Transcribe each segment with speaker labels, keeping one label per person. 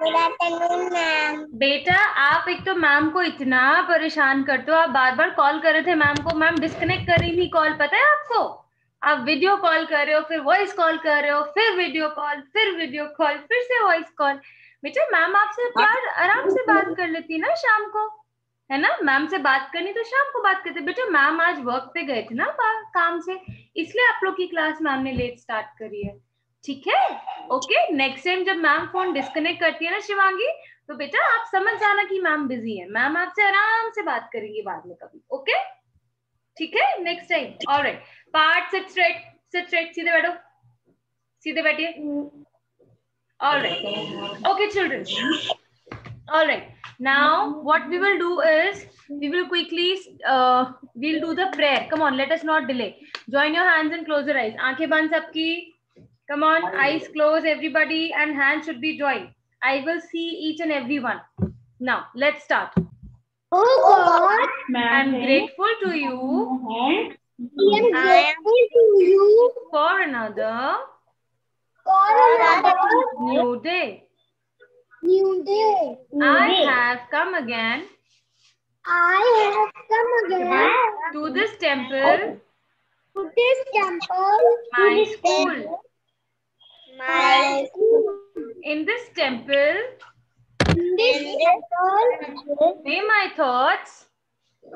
Speaker 1: Good afternoon ma'am.
Speaker 2: बेटा आप एक तो मैम को इतना परेशान करते हो, आप बार बार कॉल कर रहे थे मैम को, मैम डिस्कनेक्ट कर रही थी कॉल, पता है आपको? आप वीडियो कॉल कर रहे हो, फिर वॉइस कॉल कर रहे हो, फिर वीडियो कॉल, फिर से वॉइस कॉल। बेटा मैम आपसे प्यार आराम से बात कर लेती ना शाम को, है ना? मैम से बात करनी तो शाम को बात करते। बेटा मैम आज वर्क पे गए थे ना काम से, इसलिए आप लोग की क्लास मैम ने लेट स्टार्ट करी है, ठीक है? ओके, नेक्स्ट टाइम जब मैम फोन डिस्कनेक्ट करती है ना शिवांगी, तो बेटा आप समझ जाना कि मैम बिजी है, मैम आपसे आराम से बात करेंगी बाद में कभी, ओके? ठीक है, next time. Alright, part seat straight, seat straight, सीधे बैठो, सीधे बैठिए। Alright, okay children. Alright, now what we will do is we will quickly we'll do the prayer. Come on, let us not delay. Join your hands and close your eyes. आंखें बंद सबकी. Come on, eyes closed everybody and hands should be joined. I will see each and every one. Now let's start.
Speaker 1: Oh God,
Speaker 2: I'm grateful to you.
Speaker 1: I am grateful to you
Speaker 2: For another
Speaker 1: for another
Speaker 2: new day.
Speaker 1: new day.
Speaker 2: I have come again
Speaker 1: I have come again
Speaker 2: to this temple,
Speaker 1: to this temple,
Speaker 2: my school.
Speaker 1: my school.
Speaker 2: In this temple,
Speaker 1: In this temple,
Speaker 2: may my thoughts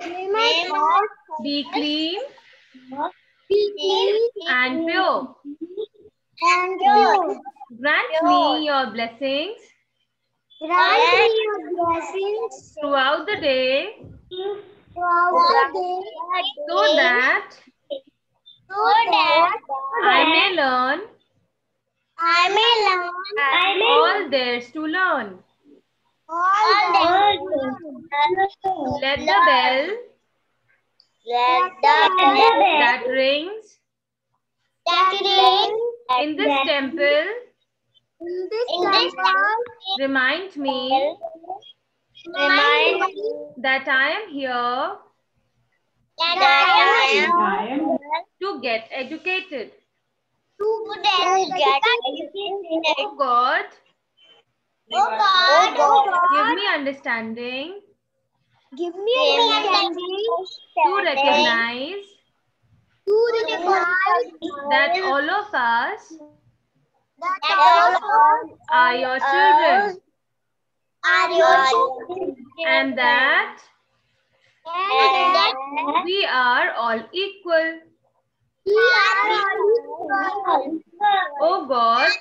Speaker 1: may my thoughts
Speaker 2: be clean
Speaker 1: be clean
Speaker 2: and pure.
Speaker 1: and pure.
Speaker 2: Grant me your blessings
Speaker 1: Grant me your blessings
Speaker 2: throughout the day
Speaker 1: throughout the day,
Speaker 2: so that
Speaker 1: so that
Speaker 2: I may learn
Speaker 1: I may learn
Speaker 2: all there's to learn.
Speaker 1: all that.
Speaker 2: Let the bell that rings in this temple
Speaker 1: in this temple
Speaker 2: remind me
Speaker 1: remind me
Speaker 2: that I am here
Speaker 1: that I am
Speaker 2: to get educated.
Speaker 1: to get educated.
Speaker 2: Oh God,
Speaker 1: Oh God,
Speaker 2: give me understanding
Speaker 1: give me understanding
Speaker 2: to recognize that all of us
Speaker 1: that all of us
Speaker 2: are your children
Speaker 1: are your children
Speaker 2: and that
Speaker 1: and that
Speaker 2: we are all equal.
Speaker 1: we are equal.
Speaker 2: Oh God,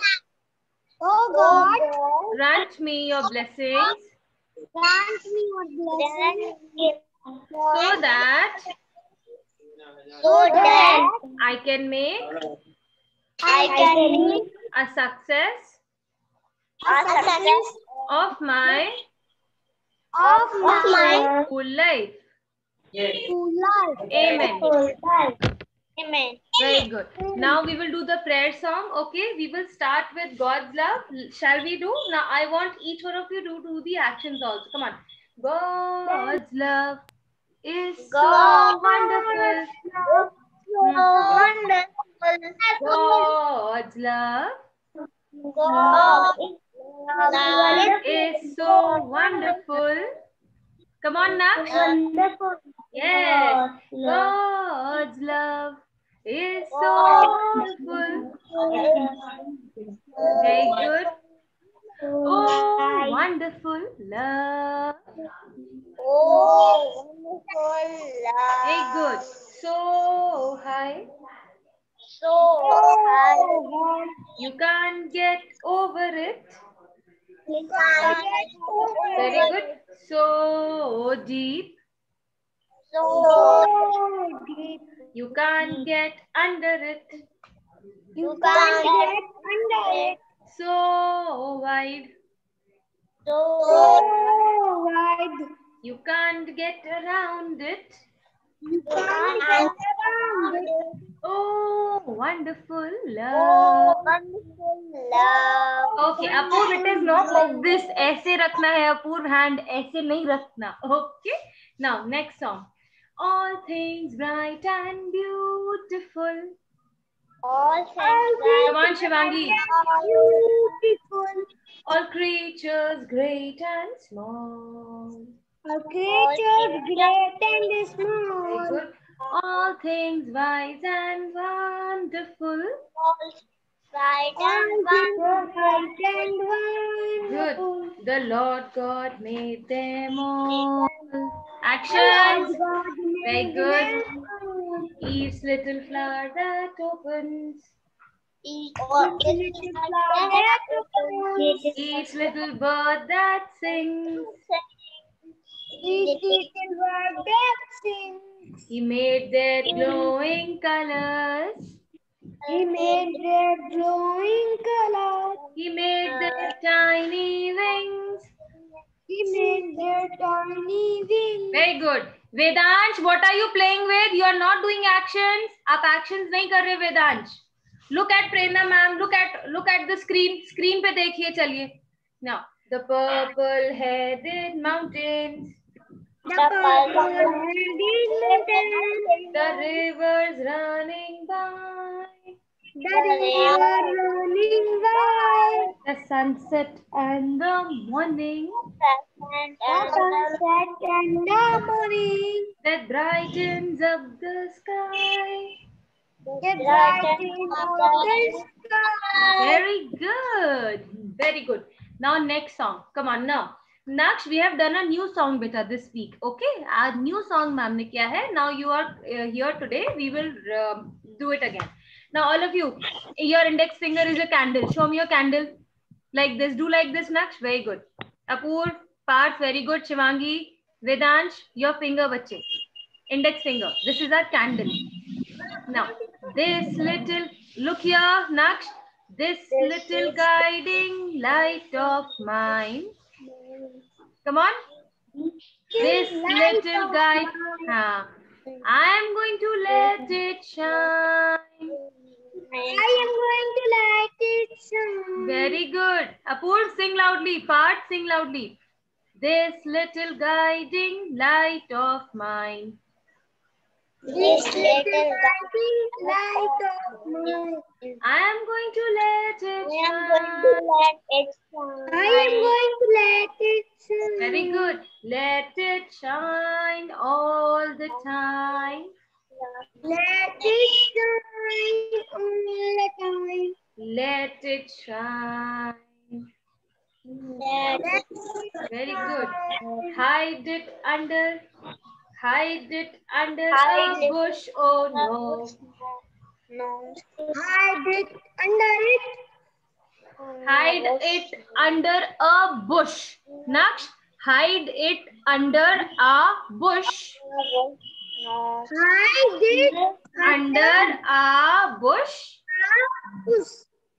Speaker 1: Oh God,
Speaker 2: grant me your blessings
Speaker 1: grant me your blessing
Speaker 2: so that
Speaker 1: so that
Speaker 2: I can make
Speaker 1: I can make
Speaker 2: a success
Speaker 1: a success
Speaker 2: of my
Speaker 1: of my
Speaker 2: school life.
Speaker 1: school life.
Speaker 2: Amen.
Speaker 1: Amen.
Speaker 2: Very good. Now we will do the prayer song. Okay, we will start with God's love. Shall we do? Now I want each one of you to do the actions also. Come on. God's love is so wonderful. God's love is so wonderful. Come on, Naksh. Yes. God's love is so wonderful. Very good. Oh, wonderful love. Very good. So high. You can't get over it. Very good. So deep. You can't get under it.
Speaker 1: You can't get under it.
Speaker 2: So wide.
Speaker 1: So wide.
Speaker 2: You can't get around it.
Speaker 1: You can't get around it.
Speaker 2: Oh, wonderful love. Okay, Apurv, it is not like this. ऐसे रखना है Apurv, hand ऐसे नहीं रखना. Okay. Now next song. All things bright and beautiful
Speaker 1: All things
Speaker 2: Come on, Shivangi.
Speaker 1: beautiful.
Speaker 2: All creatures, great and small.
Speaker 1: All creatures great and
Speaker 2: Very
Speaker 1: small.
Speaker 2: good. All things wise and wonderful.
Speaker 1: All things bright and
Speaker 2: Good.
Speaker 1: wonderful.
Speaker 2: The Lord God made them all.
Speaker 1: The
Speaker 2: Actions.
Speaker 1: Lord God
Speaker 2: Very
Speaker 1: made
Speaker 2: good.
Speaker 1: them all.
Speaker 2: Each little flower that opens.
Speaker 1: Each little flower that opens.
Speaker 2: Each little bird that sings.
Speaker 1: Each little bird that sings.
Speaker 2: He made their glowing colors.
Speaker 1: He made their glowing colors.
Speaker 2: He made their tiny wings.
Speaker 1: He made their tiny wings.
Speaker 2: Very good. Vedansh, what are you playing with? You are not doing actions. आप actions नहीं कर रहे Vedansh. Look at Prerna ma'am. Look at the screen. Screen पे देखिए चलिए. Now the purple-headed mountains.
Speaker 1: The purple-headed mountains.
Speaker 2: The rivers running by.
Speaker 1: The river running by.
Speaker 2: The sunset and the morning.
Speaker 1: The sunset and the morning.
Speaker 2: That brightens up the sky.
Speaker 1: It brightens up the sky.
Speaker 2: Very good. Very good. Now next song. Come on now. Naksh, we have done a new song beta this week. Okay. A new song ma'am ne kiya hai. Now you are here today. We will do it again. Now all of you, your index finger is a candle. Show me your candle. Like this. Do like this, Naksh. Very good. Apoor, Parth, very good. Shivangi, Vedansh, your finger bache. Index finger. This is our candle. Now, this little, look here, Naksh. This little guiding light of mine. Come on. This little guide. I am going to let it shine.
Speaker 1: I am going to light it shine.
Speaker 2: Very good. Apoor, sing loudly. Parth, sing loudly. This little guiding light of mine.
Speaker 1: This little guiding light of mine.
Speaker 2: I am going to let it shine.
Speaker 1: I am going to let it shine.
Speaker 2: Very good. Let it shine all the time.
Speaker 1: Let it shine all the time.
Speaker 2: Let it shine. Very good. Hide it under a bush. Oh no.
Speaker 1: No. Hide it under it.
Speaker 2: Hide it under a bush. Naksh, hide it under a bush.
Speaker 1: Hide it
Speaker 2: Under a bush.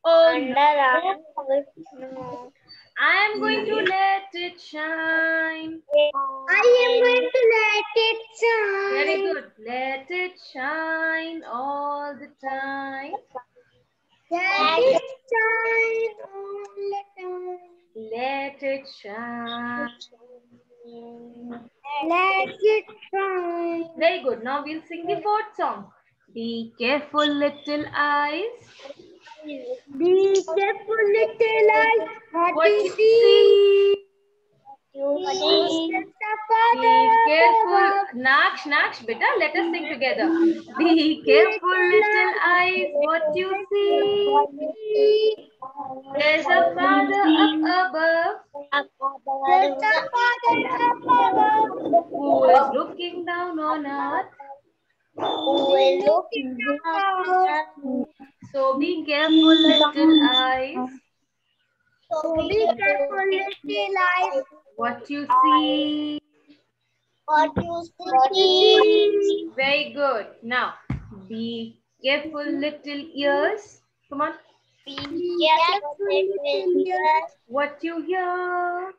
Speaker 2: Oh no. I am going to let it shine.
Speaker 1: I am going to let it shine.
Speaker 2: Very good. Let it shine all the time.
Speaker 1: Let it shine all the time.
Speaker 2: Let it shine.
Speaker 1: Let it shine.
Speaker 2: Very good. Now we'll sing the fourth song. Be careful, little eyes.
Speaker 1: Be careful, little eyes.
Speaker 2: What you see. Be careful. Naksh, beta, let us sing together. Be careful, little eyes, what you see. There's a Father up above
Speaker 1: There's a Father up above
Speaker 2: who is looking down on earth.
Speaker 1: who is looking down.
Speaker 2: So be careful, little eyes,
Speaker 1: So be careful, little eyes.
Speaker 2: what you see.
Speaker 1: What you see.
Speaker 2: Very good. Now, be careful, little ears. Come on.
Speaker 1: Be careful, little ears.
Speaker 2: What you hear.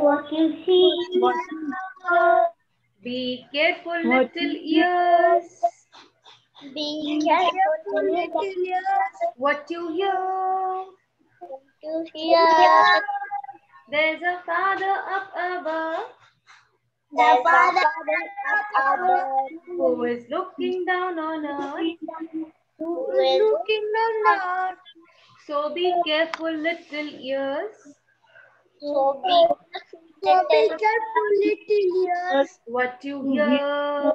Speaker 1: What you see. What you hear.
Speaker 2: Be careful, little ears.
Speaker 1: Be careful, little ears.
Speaker 2: What you hear.
Speaker 1: You hear.
Speaker 2: There's a Father up above
Speaker 1: The Father up above
Speaker 2: who is looking down on earth.
Speaker 1: Who is looking down the earth?
Speaker 2: So be careful, little ears.
Speaker 1: So be careful, little ears.
Speaker 2: What you hear.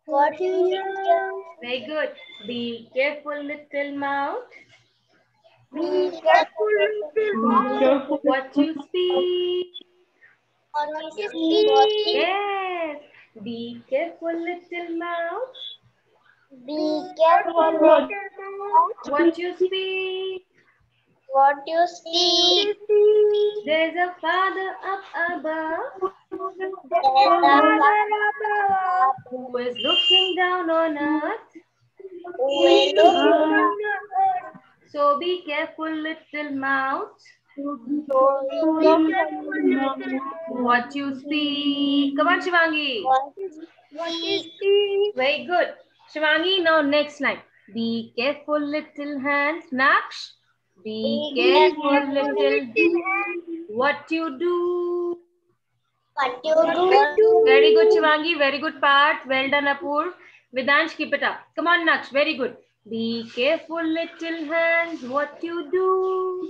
Speaker 1: What you hear?
Speaker 2: Very good. Be careful, little mouth.
Speaker 1: Be careful, little mouth.
Speaker 2: What you speak.
Speaker 1: What you speak.
Speaker 2: Yes. Be careful, little mouth.
Speaker 1: Be careful, little mouth.
Speaker 2: What you speak.
Speaker 1: What you speak.
Speaker 2: There's a Father up above
Speaker 1: There's a Father above
Speaker 2: who is looking down on earth.
Speaker 1: who is looking down the earth.
Speaker 2: So be careful, little mouth.
Speaker 1: So be careful, little mouth.
Speaker 2: What you speak. Come on, Shivangi.
Speaker 1: What you speak.
Speaker 2: Very good. Shivangi, now next line. Be careful, little hands. Naksh. Be careful, little. What you do.
Speaker 1: What you do.
Speaker 2: Very good, Shivangi. Very good part. Well done, Apur. Vedansh, keep it up. Come on, Naksh. Very good. Be careful, little hands. What you do.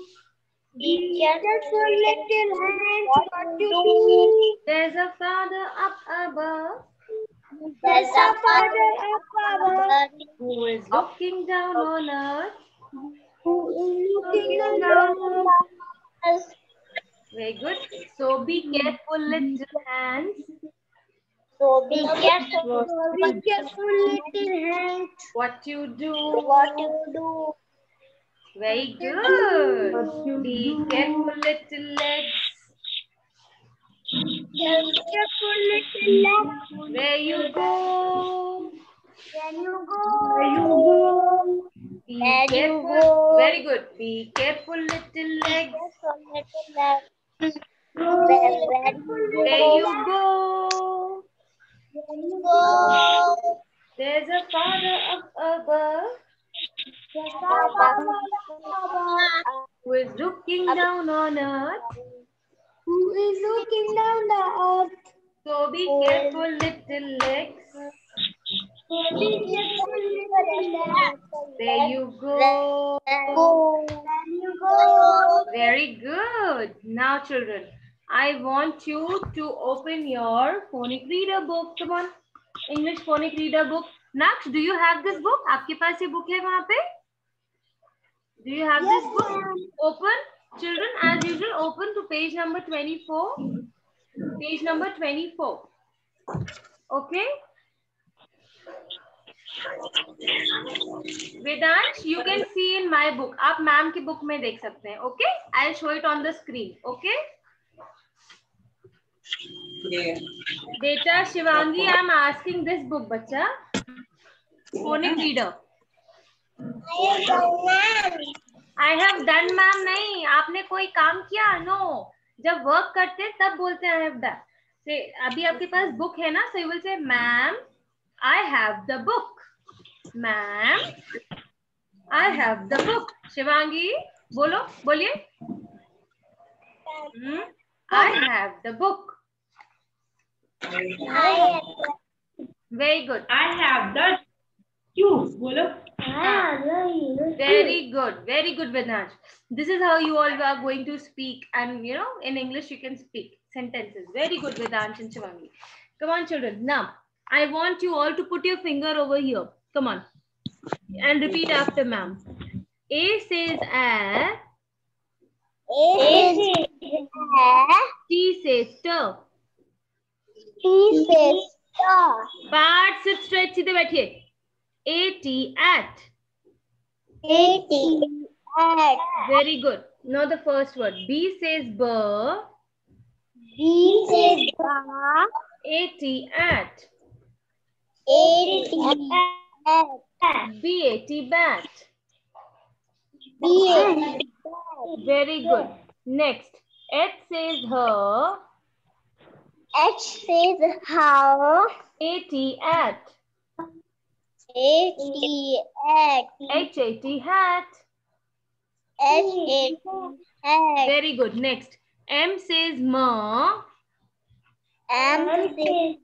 Speaker 1: Be careful, little hands. What you do.
Speaker 2: There's a Father up above
Speaker 1: There's a Father up above
Speaker 2: who is looking down on earth.
Speaker 1: who is looking down on us.
Speaker 2: Very good. So be careful, little hands.
Speaker 1: So be careful, little hands.
Speaker 2: What you do.
Speaker 1: What you do.
Speaker 2: Very good. Be careful, little legs.
Speaker 1: Be careful, little legs.
Speaker 2: Where you go.
Speaker 1: When you go.
Speaker 2: Be
Speaker 1: Where you
Speaker 2: careful.
Speaker 1: go.
Speaker 2: Very good. Be careful, little legs.
Speaker 1: Careful, little legs.
Speaker 2: Where you go.
Speaker 1: When you go.
Speaker 2: There's a Father up above
Speaker 1: There's a Father above
Speaker 2: who is looking down on earth.
Speaker 1: who is looking down the earth.
Speaker 2: So be careful, little legs.
Speaker 1: Be careful, little legs.
Speaker 2: Where you go.
Speaker 1: When you go.
Speaker 2: Very good. Now, children, I want you to open your phonic reader book. Come on. English phonic reader book. Naksh, do you have this book? आपके पास ये book है वहाँ पे? Do you have this book? Open. Children, as usual, open to page number 24. Page number 24. Okay? Vedansh, you can see in my book. आप ma'am की book में देख सकते हैं. Okay? I'll show it on the screen. Okay?
Speaker 3: Yeah.
Speaker 2: Beta Shivangi, I'm asking this book, बच्चा. Phonic reader. I have done, ma'am नहीं. आपने कोई काम किया? No. जब वर्क करते तब बोलते हैं I have done. अभी आपके पास बुक है ना, so you will say, ma'am, I have the book. Ma'am, I have the book. Shivangi, बोलो, बोलिए. I have the book. Very good.
Speaker 3: I have the shoes. Bolo.
Speaker 2: Very good. Very good, Vedansh. This is how you all are going to speak. And, you know, in English, you can speak sentences. Very good, Vedansh and Shivangi. Come on, children. Now, I want you all to put your finger over here. Come on. And repeat after ma'am. A says a.
Speaker 1: A says a.
Speaker 2: T says stir.
Speaker 1: T says star.
Speaker 2: Part sit stretch सीधे बैठिए. A-T at.
Speaker 1: A-T at.
Speaker 2: Very good. Now the first word. B says burr.
Speaker 1: B says bar.
Speaker 2: A-T at.
Speaker 1: A-T at.
Speaker 2: B-A-T bat.
Speaker 1: B-A-T bat.
Speaker 2: Very good. Next. H says her.
Speaker 1: H says how.
Speaker 2: A-T at.
Speaker 1: A-T at.
Speaker 2: H-A-T hat.
Speaker 1: H-A-T hat.
Speaker 2: Very good. Next. M says ma.
Speaker 1: M says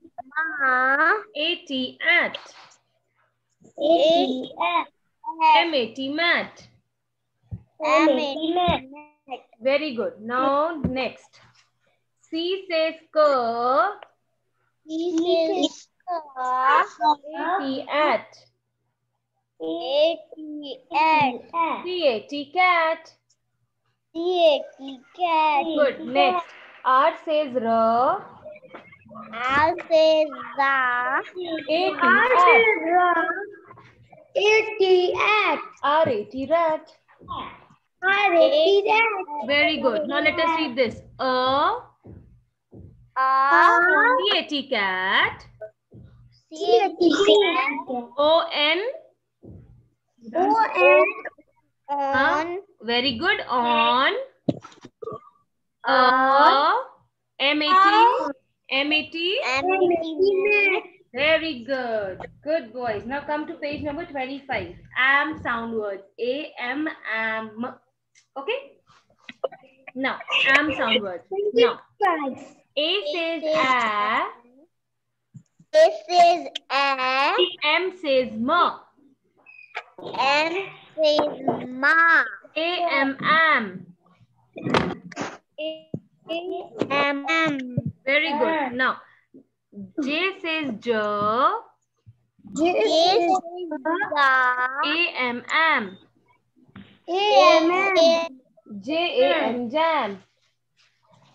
Speaker 1: ma.
Speaker 2: A-T at.
Speaker 1: A-T
Speaker 2: M-A-T, mat.
Speaker 1: M-A-T.
Speaker 2: Very good. Now next. C says cur.
Speaker 1: C says
Speaker 2: A-T, at.
Speaker 1: A-T, at.
Speaker 2: C-A-T, cat.
Speaker 1: C-A-T, cat.
Speaker 2: Good. Next. R says r.
Speaker 1: R says ra.
Speaker 2: A-T, at.
Speaker 1: A-T, at.
Speaker 2: R-A-T, rat.
Speaker 1: R-A-T, rat.
Speaker 2: Very good. Now let us read this. A. C-A-T, cat.
Speaker 1: C-A-T, cat.
Speaker 2: O-N.
Speaker 1: O-N. On.
Speaker 2: Very good. On. M-A-T. M-A-t.
Speaker 1: M-A-T.
Speaker 2: Very good. Good boys. Now come to page number 25. Am sound words. A-M, am. Okay? Now, am sound words. Now, A says a.
Speaker 1: A says a.
Speaker 2: M says ma.
Speaker 1: M says ma.
Speaker 2: A-M, am.
Speaker 1: M.
Speaker 2: Very good. Now, J says j.
Speaker 1: J says ja.
Speaker 2: A-M, am.
Speaker 1: A-M.
Speaker 2: J-A-M, jam.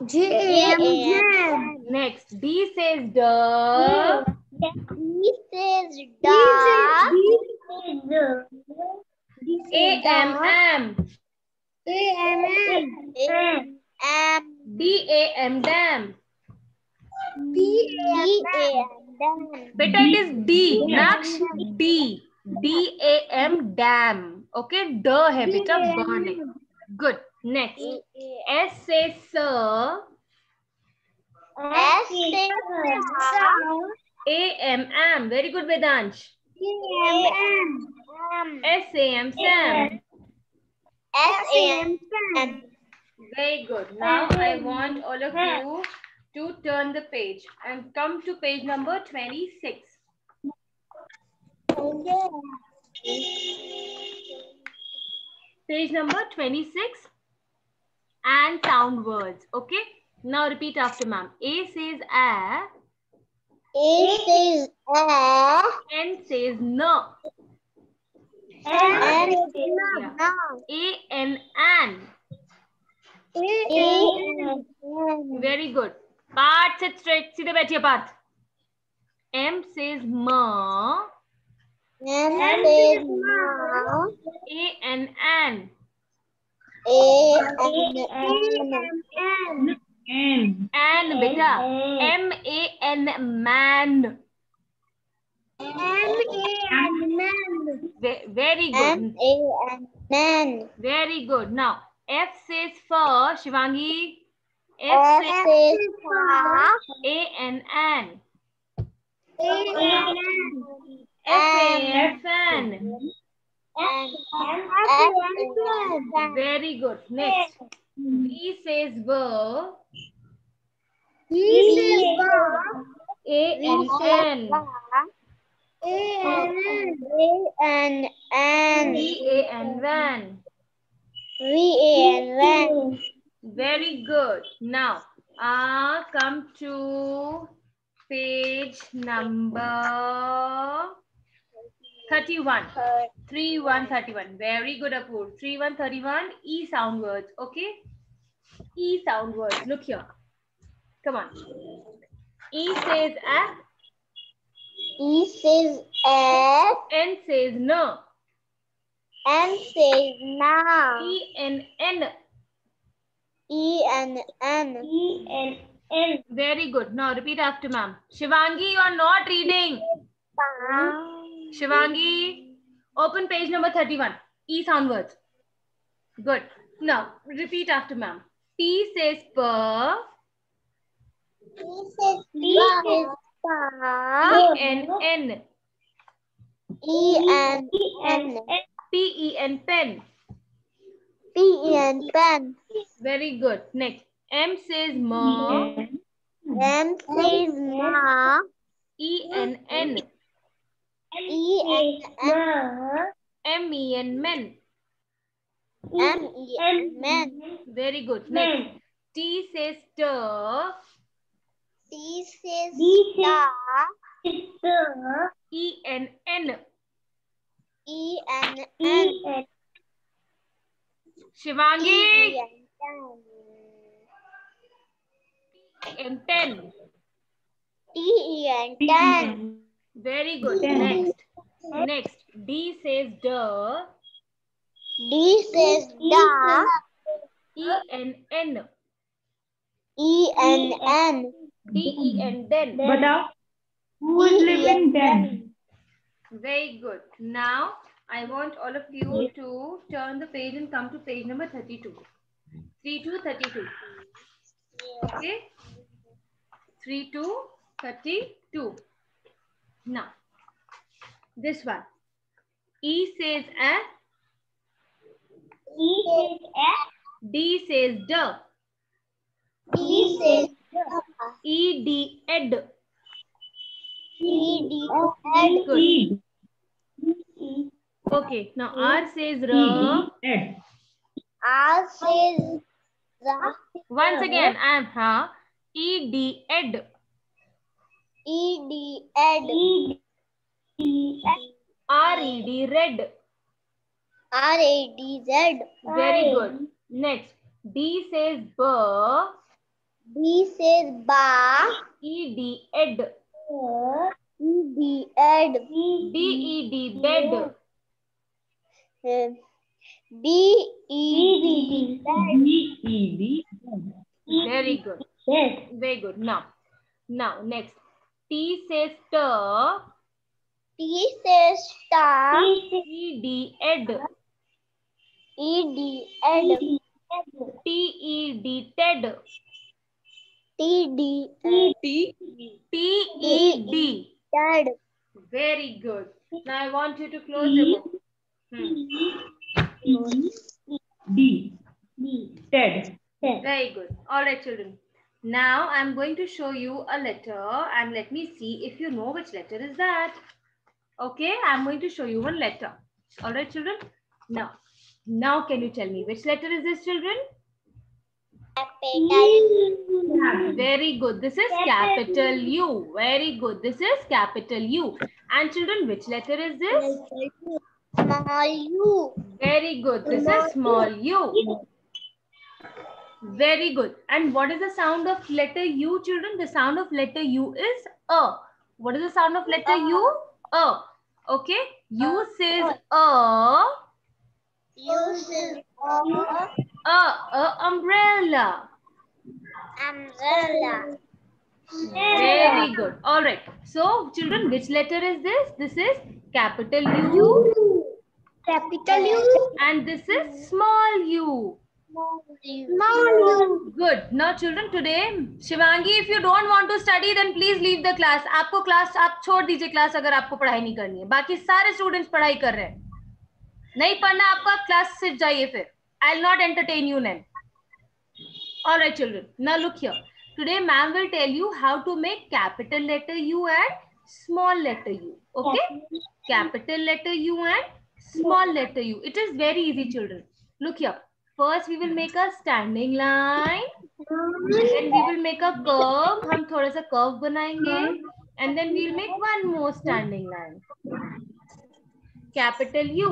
Speaker 1: J-A-M.
Speaker 2: Next, D says duh.
Speaker 1: D says da.
Speaker 2: A-M, am.
Speaker 1: A-M.
Speaker 2: D-A-M, dam.
Speaker 1: D-A-M.
Speaker 2: Beta, it is D. Naksh, D. D-A-M, dam. Okay, duh hai beta, burning. Good. Next, S says sir.
Speaker 1: S says sa.
Speaker 2: A-M, am. Very good, Vedansh. S-A-M, Sam.
Speaker 1: S-A-M.
Speaker 2: Very good. Now I want all of you to turn the page and come to page number 26. Page number 26 and sound words. Okay. Now repeat after ma'am. A says a.
Speaker 1: A says a.
Speaker 2: N says no.
Speaker 1: N says
Speaker 2: Yeah.
Speaker 1: no.
Speaker 2: A-N, an.
Speaker 1: A-N.
Speaker 2: Very good. Part sit straight. सीधे बैठिए Parth. M says ma.
Speaker 1: M says ma.
Speaker 2: A-N, an.
Speaker 1: A-N.
Speaker 2: An beta. M-A-N, man. Very good.
Speaker 1: M-A-N. Man.
Speaker 2: Very good. Now, F says for, Shivangi.
Speaker 1: F says fa.
Speaker 2: A-N, an.
Speaker 1: A-N.
Speaker 2: F-A-N, fan.
Speaker 1: F-A-N.
Speaker 2: Very good. Next. V says ver.
Speaker 1: He says ba.
Speaker 2: A-N-N.
Speaker 1: A-N.
Speaker 2: V-A-N, van.
Speaker 1: V-A-N. Van.
Speaker 2: Very good. Now, come to page number 31. 3131. Very good, Apoor. 3131. E sound words. Okay. E sound words. Look here. Come on. E says a.
Speaker 1: E says F.
Speaker 2: N says no.
Speaker 1: N says na.
Speaker 2: E-N-N.
Speaker 1: E-N-N. E-N-N.
Speaker 2: Very good. Now repeat after ma'am. Shivangi, you are not reading. Shivangi, open page number 31. E sound words. Good. Now repeat after ma'am. P says per.
Speaker 1: P says pa.
Speaker 2: E-N-N.
Speaker 1: E-N-N.
Speaker 2: P-E-N, pen.
Speaker 1: P-E-N, pen.
Speaker 2: Very good. Next. M says ma.
Speaker 1: M says ma.
Speaker 2: E-N-N.
Speaker 1: E-N-N.
Speaker 2: M-E-N, men.
Speaker 1: M-E-N, men.
Speaker 2: Very good. Next. T says stir.
Speaker 1: T says star.
Speaker 2: E-N-N.
Speaker 1: E-N-N.
Speaker 2: Shivangi.
Speaker 1: T-E-N-Ten.
Speaker 2: N-10.
Speaker 1: T-E-N-10.
Speaker 2: Very good. Next. Next. D says der.
Speaker 1: D says da.
Speaker 2: E-N-N.
Speaker 1: E-N-N.
Speaker 2: D-E-N, den.
Speaker 3: But who is living then?
Speaker 2: Very good. Now, I want all of you to turn the page and come to page number 32. 32. Okay? 32. Now, this one. E says a.
Speaker 1: E says a.
Speaker 2: D says d.
Speaker 1: D says
Speaker 2: E-D, ed.
Speaker 1: E-D.
Speaker 2: Good. Okay, now R says r.
Speaker 1: R says ra.
Speaker 2: Once again, I am ha. E-D, ed.
Speaker 1: E-D, ed.
Speaker 2: R-E-D, red.
Speaker 1: R-A-D-Z.
Speaker 2: Very good. Next, D says b.
Speaker 1: B says ba.
Speaker 2: E-D, ed.
Speaker 1: E-D, ed.
Speaker 2: B-E-D, bed.
Speaker 1: B-E-D, bed.
Speaker 2: Very good. Very good. Now, next. T says stir.
Speaker 1: T says star.
Speaker 2: E-D, ed.
Speaker 1: E-D, ed.
Speaker 2: T-E-D, ted.
Speaker 1: T-D,
Speaker 2: T-E-D.
Speaker 1: ted.
Speaker 2: Very good. Now I want you to close the book.
Speaker 3: D. Ted.
Speaker 2: Very good. All right, children. Now I'm going to show you a letter and let me see if you know which letter is that. Okay, I'm going to show you one letter. All right, children. Now can you tell me which letter is this, children?
Speaker 1: Capital.
Speaker 2: Very good. This is capital U. Very good. This is capital U. And children, which letter is this?
Speaker 1: Small u.
Speaker 2: Very good. This is small u. Very good. And what is the sound of letter U, children? The sound of letter U is A. What is the sound of letter U? A. Okay. U says A.
Speaker 1: U says
Speaker 2: Umbrella.
Speaker 1: umbrella.
Speaker 2: Very good. All right. So, children, which letter is this? This is capital U.
Speaker 1: Capital U.
Speaker 2: And this is small u.
Speaker 1: Small u.
Speaker 2: Good. Now, children, today, Shivangi, if you don't want to study, then please leave the class. आपको class आप छोड़ दीजिए class अगर आपको पढ़ाई नहीं करनी है. बाकी सारे students पढ़ाई कर रहे हैं. नहीं पढ़ना आपका class से जाइए फिर. I'll not entertain you then. All right, children. Now look here. Today, ma'am will tell you how to make capital letter U and small letter U. Okay? Capital letter U and small letter U. It is very easy, children. Look here. First, we will make a standing line. Then we will make a curve. हम थोड़ा सा curve बनाएंगे. And then we will make one more standing line. Capital U.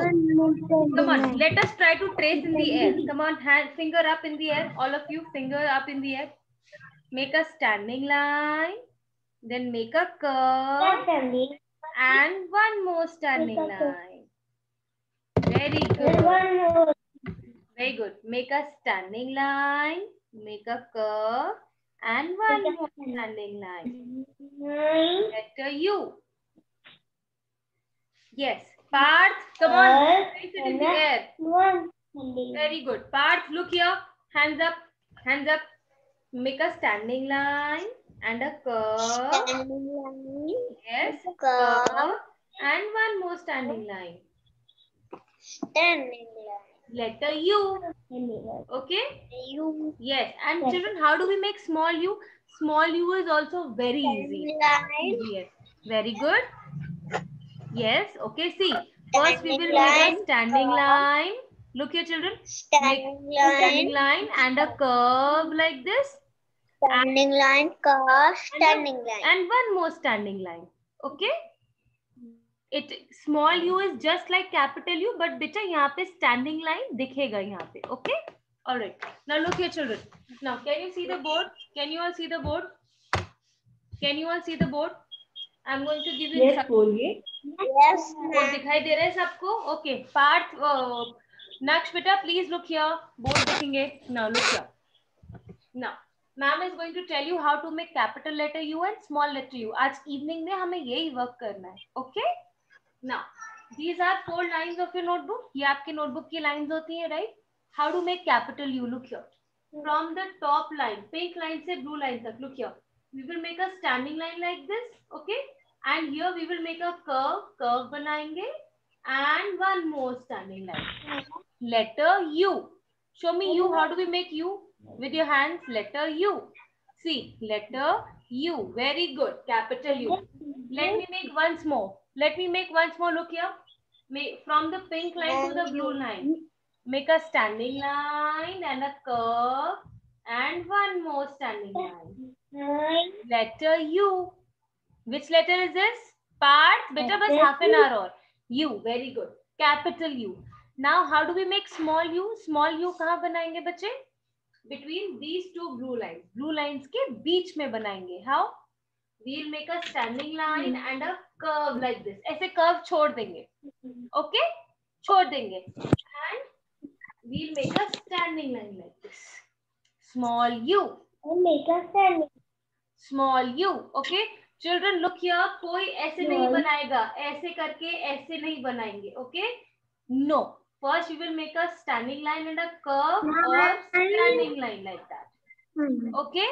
Speaker 2: Come on, let us try to trace in the air. Come on, hand, finger up in the air. All of you, finger up in the air. Make a standing line. Then make a curve. And one more standing line. Very good. Very good. Make a standing line. Make a curve. And one more standing line. Letter U. Yes. Parth, come on. Place it in the air. Very good. Parth, look here. Hands up. Hands up. Make a standing line and a curve. Yes. Curve. And one more standing line. Letter U. Okay?
Speaker 1: U.
Speaker 2: Yes. And children, how do we make small u? Small u is also very easy. Yes. Very good. Yes. Okay. See. First we will make a standing line. Look here children. Standing line and a curve like this.
Speaker 1: Standing line, curve, standing line.
Speaker 2: And one more standing line. Okay. Small u is just like capital U, but beta यहाँ पे standing line दिखेगा यहाँ पे. Okay. All right. Now look here children. Now can you see the board? Can you all see the board? Can you all see the board? I'm going to give you.
Speaker 3: Yes, बोलिए.
Speaker 1: Yes,
Speaker 2: board दिखाई दे रहा है सबको? Okay. Part Naksh beta, please look here. Board दिखेंगे. Now look here. Now, ma'am is going to tell you how to make capital letter U and small letter U. आज evening में हमें यही work करना है. Okay? Now, these are 4 lines of your notebook. ये आपके notebook की lines होती हैं, right? How to make capital U? Look here. From the top line, pink line से blue line तक. Look here. We will make a standing line like this. Okay? And here we will make a curve. Curve बनाएंगे. And one more standing line. Letter U. Show me U. How do we make U? With your hands. Letter U. See. Letter U. Very good. Capital U. Let me make once more. Let me make once more. Look here. From the pink line to the blue line. Make a standing line and a curve. And one more standing line. Letter U. Which letter is this? Part. Beta bas half an hour और. U. Very good. Capital U. Now how do we make small u? Small u कहाँ बनाएंगे बच्चे? Between these two blue lines. Blue lines के बीच में बनाएंगे. How? We'll make a standing line and a curve like this. ऐसे curve छोड़ देंगे. Okay? छोड़ देंगे. And we'll make a standing line like this. Small u.
Speaker 1: Make a standing.
Speaker 2: Small u. Okay? Children look here. कोई ऐसे नहीं बनाएगा. ऐसे करके ऐसे नहीं बनाएंगे. Okay? No. First we will make a standing line and a curve or standing line like that. Okay?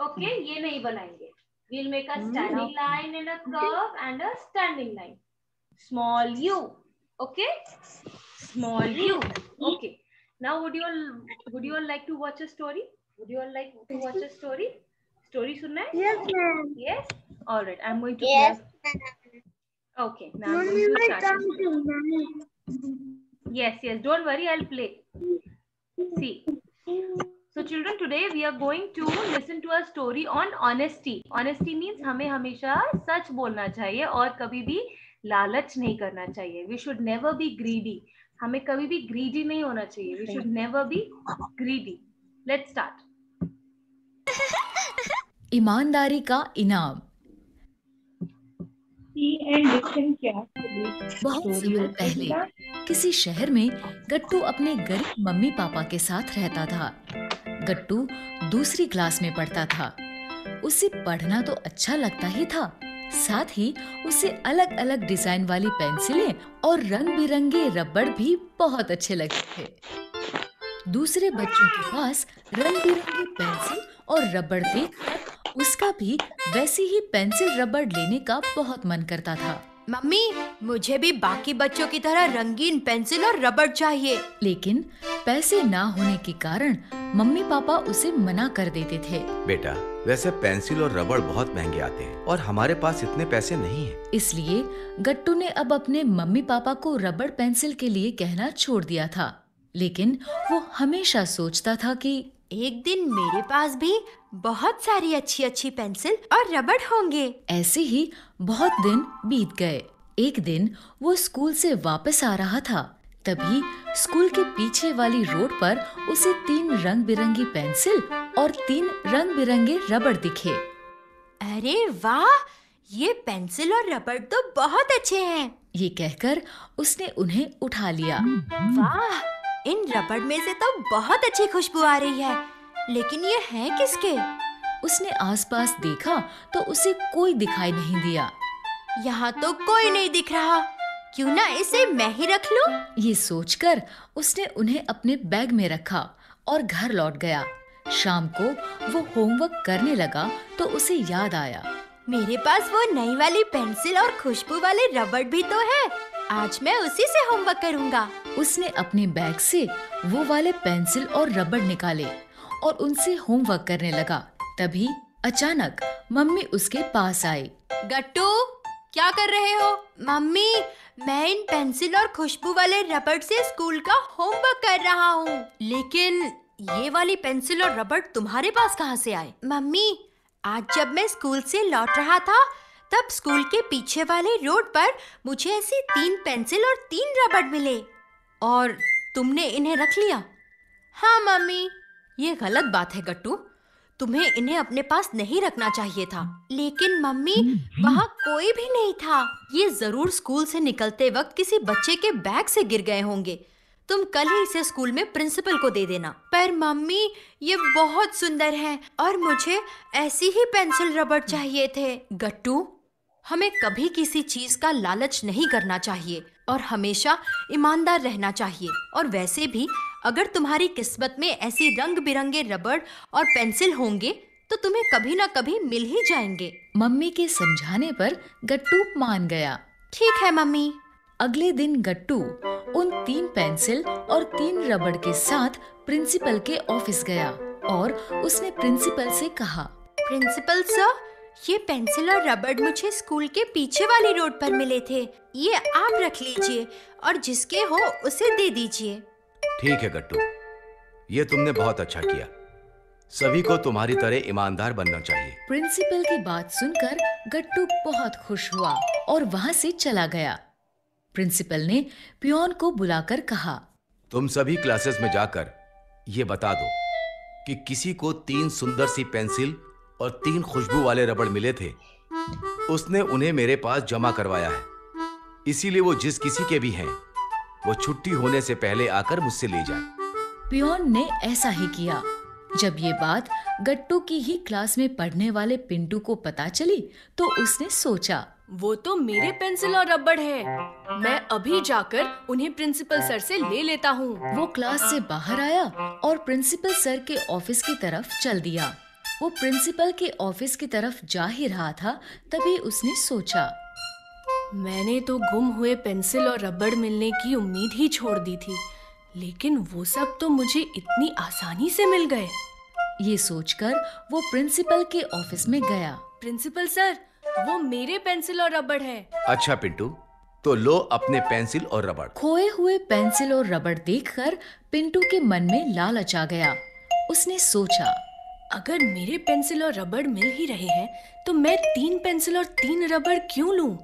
Speaker 2: Okay? ये नहीं बनाएंगे. We'll make a standing line and a curve and a standing line. Small u. Okay? Small u. Okay. Now would you all like to watch a story? Would you all like to watch a story? Story सुनना है?
Speaker 1: Yes, ma'am.
Speaker 2: Yes? All right. I'm going to.
Speaker 1: Yes.
Speaker 2: Okay. Now I'm going to start. Yes, yes. Don't worry. I'll play. See. So children, today we are going to listen to a story on honesty. Honesty means हमें हमेशा सच बोलना चाहिए और कभी भी लालच नहीं करना चाहिए. We should never be greedy. हमें कभी भी greedy नहीं होना चाहिए. We should never be greedy. Let's start.
Speaker 4: ईमानदारी का इनाम. बहुत समय पहले किसी शहर में गट्टू अपने गरीब मम्मी पापा के साथ रहता था. गट्टू दूसरी क्लास में पढ़ता था. उसे पढ़ना तो अच्छा लगता ही था, साथ ही उसे अलग अलग डिजाइन वाली पेंसिलें और रंग बिरंगे रबड़ भी बहुत अच्छे लगते थे. दूसरे बच्चों के पास रंग बिरंगी पेंसिल और रबड़ देखकर उसका भी वैसी ही पेंसिल रबड़ लेने का बहुत मन करता था.
Speaker 5: मम्मी, मुझे भी बाकी बच्चों की तरह रंगीन पेंसिल और रबड़ चाहिए.
Speaker 4: लेकिन पैसे ना होने के कारण मम्मी पापा उसे मना कर देते थे.
Speaker 6: बेटा, वैसे पेंसिल और रबड़ बहुत महंगे आते हैं और हमारे पास इतने पैसे नहीं हैं.
Speaker 4: इसलिए गट्टू ने अब अपने मम्मी पापा को रबड़ पेंसिल के लिए कहना छोड़ दिया था. लेकिन वो हमेशा सोचता था कि
Speaker 5: एक दिन मेरे पास भी बहुत सारी अच्छी अच्छी पेंसिल और रबड़ होंगे.
Speaker 4: ऐसे ही बहुत दिन बीत गए. एक दिन वो स्कूल से वापस आ रहा था. तभी स्कूल के पीछे वाली रोड पर उसे 3 रंग बिरंगी पेंसिल और 3 रंग बिरंगे रबड़ दिखे.
Speaker 5: अरे वाह, ये पेंसिल और रबड़ तो बहुत अच्छे हैं.
Speaker 4: ये कहकर उसने उन्हें उठा लिया.
Speaker 5: वाह, इन रबड़ में से तो बहुत अच्छी खुशबू आ रही है. लेकिन ये हैं किसके?
Speaker 4: उसने आसपास देखा तो उसे कोई दिखाई नहीं दिया.
Speaker 5: यहाँ तो कोई नहीं दिख रहा. क्यों ना इसे मैं ही रख लूं?
Speaker 4: ये सोचकर उसने उन्हें अपने बैग में रखा और घर लौट गया. शाम को वो होमवर्क करने लगा तो उसे याद आया,
Speaker 5: मेरे पास वो नई वाली पेंसिल और खुशबू वाले रबड़ भी तो है. आज मैं उसी से होमवर्क करूंगा.
Speaker 4: उसने अपने बैग से वो वाले पेंसिल और रबड़ निकाले और उनसे होमवर्क करने लगा. तभी अचानक मम्मी उसके पास आई.
Speaker 5: गट्टू, क्या कर रहे हो? मम्मी, मैं इन पेंसिल और खुशबू वाले रबड़ से स्कूल का होमवर्क कर रहा हूँ। लेकिन ये वाली पेंसिल और रबड़ तुम्हारे पास कहाँ से आए? मम्मी, आज जब मैं स्कूल से लौट रहा था तब स्कूल के पीछे वाले रोड पर मुझे ऐसी 3 पेंसिल और 3 रबड़ मिले। और तुमने इन्हें रख लिया? हाँ मम्मी। ये गलत बात है गट्टू, तुम्हें इन्हें अपने पास नहीं रखना चाहिए था। लेकिन मम्मी, वहाँ कोई भी नहीं था। ये जरूर स्कूल से निकलते वक्त किसी बच्चे के बैग से गिर गए होंगे। तुम कल ही इसे स्कूल में प्रिंसिपल को दे देना। पर मम्मी, ये बहुत सुंदर है और मुझे ऐसी ही पेंसिल रबड़ चाहिए थे। गट्टू, हमें कभी किसी चीज का लालच नहीं करना चाहिए और हमेशा ईमानदार रहना चाहिए। और वैसे भी अगर तुम्हारी किस्मत में ऐसी रंग बिरंगे रबड़ और पेंसिल होंगे तो तुम्हें कभी ना कभी मिल ही जाएंगे।
Speaker 4: मम्मी के समझाने पर गट्टू मान गया।
Speaker 5: ठीक है मम्मी।
Speaker 4: अगले दिन गट्टू उन 3 पेंसिल और 3 रबड़ के साथ प्रिंसिपल के ऑफिस गया और उसने प्रिंसिपल से कहा,
Speaker 5: प्रिंसिपल सर, ये पेंसिल और रबड़ मुझे स्कूल के पीछे वाली रोड पर मिले थे। ये आप रख लीजिए और जिसके हो उसे दे दीजिए।
Speaker 6: ठीक है गट्टू, ये तुमने बहुत अच्छा किया। सभी को तुम्हारी तरह ईमानदार बनना चाहिए।
Speaker 4: प्रिंसिपल की बात सुनकर गट्टू बहुत खुश हुआ और वहाँ से चला गया। प्रिंसिपल ने पियोन को बुलाकर कहा,
Speaker 6: तुम सभी क्लासेस में जाकर ये बता दो कि किसी को 3 सुंदर सी पेंसिल और 3 खुशबू वाले रबड़ मिले थे। उसने उन्हें मेरे पास जमा करवाया है, इसीलिए वो जिस किसी के भी हैं वो छुट्टी होने से पहले आकर मुझसे ले जाए।
Speaker 4: पियोन ने ऐसा ही किया। जब ये बात गट्टू की ही क्लास में पढ़ने वाले पिंटू को पता चली तो उसने सोचा,
Speaker 7: वो तो मेरे पेंसिल और रबड़ है। मैं अभी जाकर उन्हें प्रिंसिपल सर से ले लेता हूँ।
Speaker 4: वो क्लास से बाहर आया और प्रिंसिपल सर के ऑफिस की तरफ चल दिया। वो प्रिंसिपल के ऑफिस की तरफ जा ही रहा था, तभी उसने सोचा,
Speaker 7: मैंने तो गुम हुए पेंसिल और रबड़ मिलने की उम्मीद ही छोड़ दी थी, लेकिन वो सब तो मुझे इतनी आसानी से मिल गए।
Speaker 4: ये सोचकर वो प्रिंसिपल के ऑफिस में गया।
Speaker 7: प्रिंसिपल सर, वो मेरे पेंसिल और रबड़ है।
Speaker 6: अच्छा पिंटू, तो लो अपने पेंसिल और रबड़।
Speaker 4: खोए हुए पेंसिल और रबड़ देखकर पिंटू के मन में लालच आ गया। उसने सोचा,
Speaker 7: अगर मेरे पेंसिल और रबड़ मिल ही रहे हैं तो मैं 3 पेंसिल और 3 रबड़ क्यों लूं?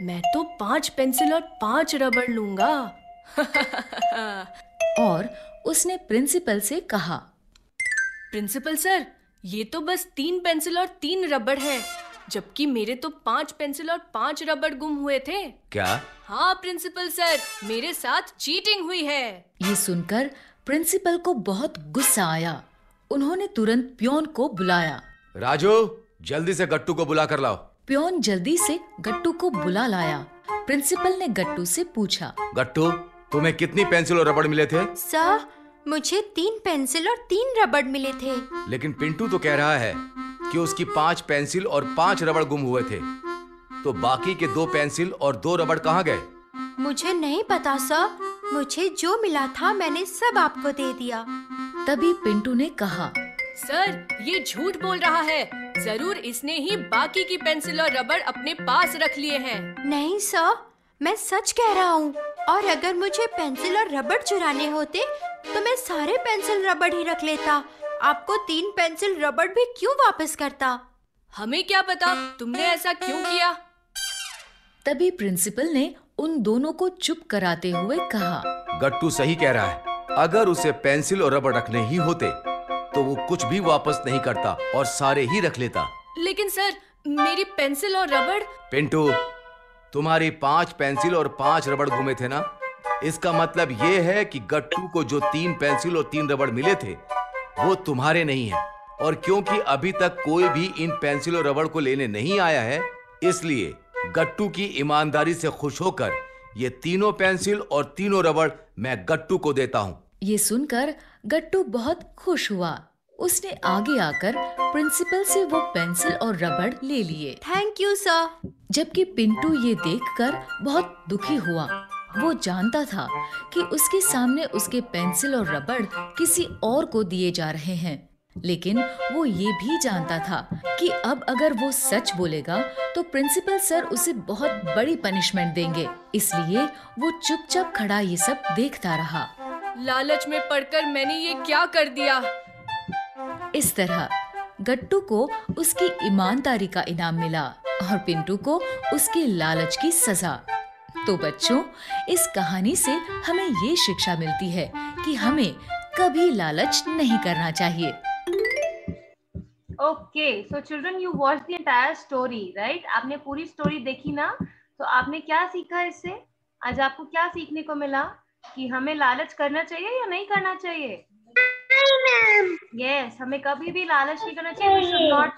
Speaker 7: मैं तो 5 पेंसिल और 5 रबड़ लूंगा।
Speaker 4: और उसने प्रिंसिपल से कहा,
Speaker 7: प्रिंसिपल सर, ये तो बस 3 पेंसिल और 3 रबड़ है, जबकि मेरे तो 5 पेंसिल और 5 रबड़ गुम हुए थे।
Speaker 6: क्या?
Speaker 7: हाँ प्रिंसिपल सर, मेरे साथ चीटिंग हुई है।
Speaker 4: ये सुनकर प्रिंसिपल को बहुत गुस्सा आया। उन्होंने तुरंत पियोन को बुलाया।
Speaker 6: राजू, जल्दी से गट्टू को बुला कर लाओ।
Speaker 4: पियोन जल्दी से गट्टू को बुला लाया। प्रिंसिपल ने गट्टू से पूछा,
Speaker 6: गट्टू, तुम्हें कितनी पेंसिल और रबड़ मिले थे?
Speaker 5: सर, मुझे 3 पेंसिल और 3 रबड़ मिले थे।
Speaker 6: लेकिन पिंटू तो कह रहा है कि उसकी 5 पेंसिल और 5 रबड़ गुम हुए थे, तो बाकी के 2 पेंसिल और 2 रबड़ कहाँ गए?
Speaker 5: मुझे नहीं पता सर, मुझे जो मिला था मैंने सब आपको दे दिया।
Speaker 4: तभी पिंटू ने कहा,
Speaker 7: सर, ये झूठ बोल रहा है। जरूर इसने ही बाकी की पेंसिल और रबड़ अपने पास रख लिए हैं।
Speaker 5: नहीं सर, मैं सच कह रहा हूँ। और अगर मुझे पेंसिल और रबड़ चुराने होते तो मैं सारे पेंसिल रबड़ ही रख लेता। आपको 3 पेंसिल रबड़ भी क्यों वापस करता?
Speaker 7: हमें क्या पता तुमने ऐसा क्यों किया।
Speaker 4: तभी प्रिंसिपल ने उन दोनों को चुप कराते हुए कहा,
Speaker 6: गट्टू सही कह रहा है। अगर उसे पेंसिल और रबड़ रखने ही होते तो वो कुछ भी वापस नहीं करता और सारे ही रख लेता।
Speaker 7: लेकिन सर, मेरी पेंसिल और रबड़।
Speaker 6: पिंटू, तुम्हारी 5 पेंसिल और 5 रबड़ गुमे थे ना? इसका मतलब ये है कि गट्टू को जो 3 पेंसिल और 3 रबड़ मिले थे वो तुम्हारे नहीं है। और क्योंकि अभी तक कोई भी इन पेंसिल और रबड़ को लेने नहीं आया है, इसलिए गट्टू की ईमानदारी से खुश होकर ये तीनों पेंसिल और तीनों रबड़ मैं गट्टू को देता हूँ।
Speaker 4: ये सुनकर गट्टू बहुत खुश हुआ। उसने आगे आकर प्रिंसिपल से वो पेंसिल और रबड़ ले लिए।
Speaker 5: Thank you sir.
Speaker 4: जबकि पिंटू ये देखकर बहुत दुखी हुआ। वो जानता था कि उसके सामने उसके पेंसिल और रबड़ किसी और को दिए जा रहे हैं। लेकिन वो ये भी जानता था कि अब अगर वो सच बोलेगा तो प्रिंसिपल सर उसे बहुत बड़ी पनिशमेंट देंगे, इसलिए वो चुपचाप खड़ा ये सब देखता रहा।
Speaker 7: लालच में पड़कर मैंने ये क्या कर दिया।
Speaker 4: इस तरह गट्टू को उसकी ईमानदारी का इनाम मिला और पिंटू को उसके लालच की सजा। तो बच्चों, इस कहानी से हमें ये शिक्षा मिलती है कि हमें कभी लालच नहीं करना चाहिए।
Speaker 2: Okay, so children, you watch the entire story, right? आपने पूरी स्टोरी देखी ना? तो आपने क्या सीखा इससे? आज आपको क्या सीखने को मिला कि हमें लालच करना चाहिए या नहीं करना चाहिए? यस, हमें कभी भी लालच नहीं करना चाहिए। We should not,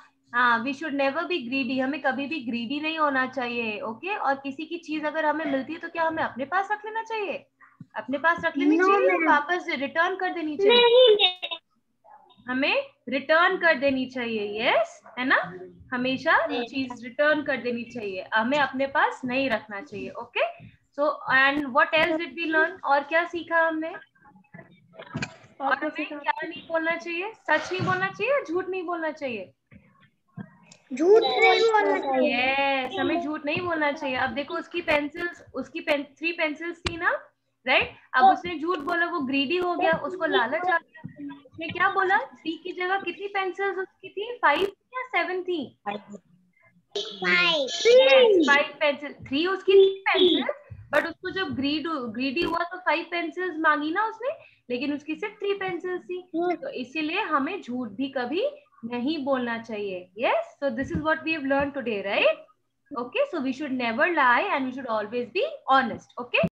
Speaker 2: we should never be greedy. हमें कभी भी ग्रीडी नहीं होना चाहिए। ओके, और किसी की चीज अगर हमें मिलती है तो क्या हमें अपने पास रख लेना चाहिए? अपने पास रख लेनी चाहिए, वापस रिटर्न कर देनी चाहिए? हमें रिटर्न कर देनी चाहिए, यस, है ना? हमेशा चीज रिटर्न कर देनी चाहिए, हमें अपने पास नहीं रखना चाहिए। Okay, so and what else did we learn? और क्या सीखा हमने? और हमें क्या नहीं बोलना चाहिए? सच नहीं बोलना चाहिए, झूठ नहीं बोलना चाहिए?
Speaker 1: झूठ नहीं बोलना चाहिए।
Speaker 2: यस, हमें झूठ नहीं बोलना चाहिए। अब देखो, उसकी 3 पेंसिल्स थी ना, राइट? अब उसने झूठ बोला, वो ग्रीडी हो गया, उसको लालच आ गया। उसने क्या बोला? 3 की जगह कितनी पेंसिल्स उसकी थी? 5 या 7 थी? 5 पेंसिल। 3 उसकी पेंसिल, बट उसको जब ग्रीडी हुआ तो 5 पेंसिल्स मांगी ना उसने, लेकिन उसकी सिर्फ 3 पेंसिल्स थी। तो इसीलिए हमें झूठ भी कभी नहीं बोलना चाहिए। Yes, so this is what we have learn today, right? Okay, so we should never lie and we should always be honest. Okay.